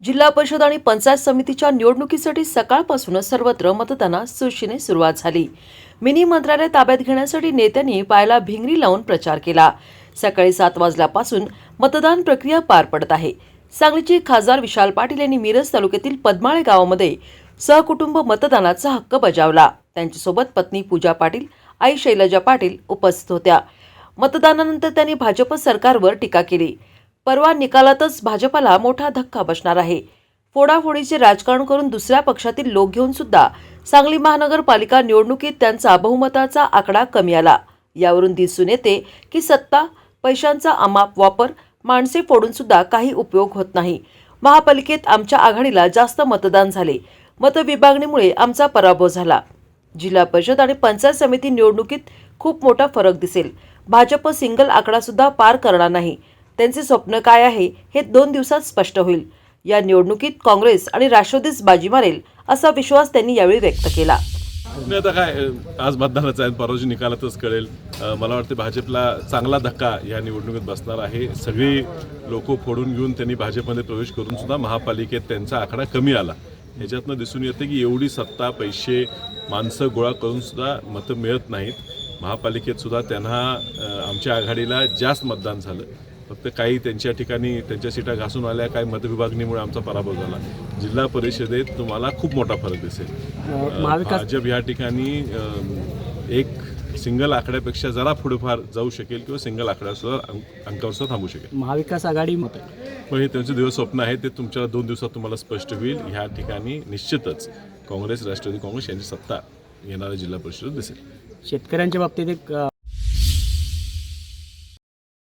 जिल्हा परिषद आणि पंचायत समितीच्या निवडणुकीसाठी सकाळपासूनच सर्वत्र मतदानास चुरशीने सुरुवात झाली। मिनी मंत्रालय ताब्यात घेण्यासाठी नेत्यांनी पायाला भिंगरी लावून प्रचार केला। सकाळी 7 वाजल्यापासून मतदान प्रक्रिया पार पडत आहे। सांगलीचे खासदार विशाल पाटील यांनी मिरज तालुक्यातील पद्माळे गावामध्ये सहकुटुंब मतदानाचा हक्क बजावला। त्यांच्यासोबत पत्नी पूजा पाटील, आई शैलजा पाटील उपस्थित होत्या। मतदानानंतर त्यांनी भाजप सरकारवर टीका केली। परवा निकालातच भाजपला मोठा धक्का बसणार आहे। फोडाफोडीचे राजकारण करून दुसऱ्या पक्षातील लोक घेऊन सुद्धा सांगली महानगरपालिका निवडणुकीत त्यांचा बहुमताचा आकडा कमी आला। यावरून दिसून येते की सत्ता, पैशांचा अमाप वापर, माणसे फोडून सुद्धा काही उपयोग होत नाही। महापालिकेत आमच्या आघाडीला जास्त मतदान झाले। मतविभागणीमुळे आमचा पराभव झाला। जिल्हा परिषद आणि पंचायत समिती निवडणुकीत खूप मोठा फरक दिसेल। भाजप सिंगल आकडा सुद्धा पार करणार नाही। त्यांचे स्वप्न काय आहे हे 2 दिवसात स्पष्ट होईल। या निवडणुकीत काँग्रेस आणि राष्ट्रवादीच बाजी मारेल असा विश्वास त्यांनी यावेळी व्यक्त केला। आता काय आज मतदानाचा आहे, परवाची निकालातच कळेल। मला वाटते भाजपला चांगला धक्का या निवडणुकीत बसणार आहे। सगळी लोक फोडून घेऊन त्यांनी भाजपमध्ये प्रवेश करून सुद्धा महापालिकेत त्यांचा आकडा कमी आला। ह्याच्यातनं दिसून येते की एवढी सत्ता, पैसे, माणसं गोळा करून सुद्धा मतं मिळत नाहीत। महापालिकेत सुद्धा त्यांना आमच्या आघाडीला जास्त मतदान झालं। फक्त काही त्यांच्या ठिकाणी त्यांच्या सीटा घासून आल्या, काही मतविभागणीमुळे आमचा पराभव झाला। जिल्हा परिषदेत तुम्हाला खूप मोठा फरक दिसेल। भाजप या ठिकाणी एक सिंगल आकड्यापेक्षा जरा पुढेफार जाऊ शकेल किंवा सिंगल आकड्यासुद्धा अंकावर सुद्धा थांबू शकेल। महाविकास आघाडी पण हे त्यांचे दिवस स्वप्न आहे, ते तुमच्या 2 दिवसात तुम्हाला स्पष्ट होईल। ह्या ठिकाणी निश्चितच काँग्रेस, राष्ट्रवादी काँग्रेस यांची सत्ता येणाऱ्या जिल्हा परिषदेत दिसेल। शेतकऱ्यांच्या बाबतीत एक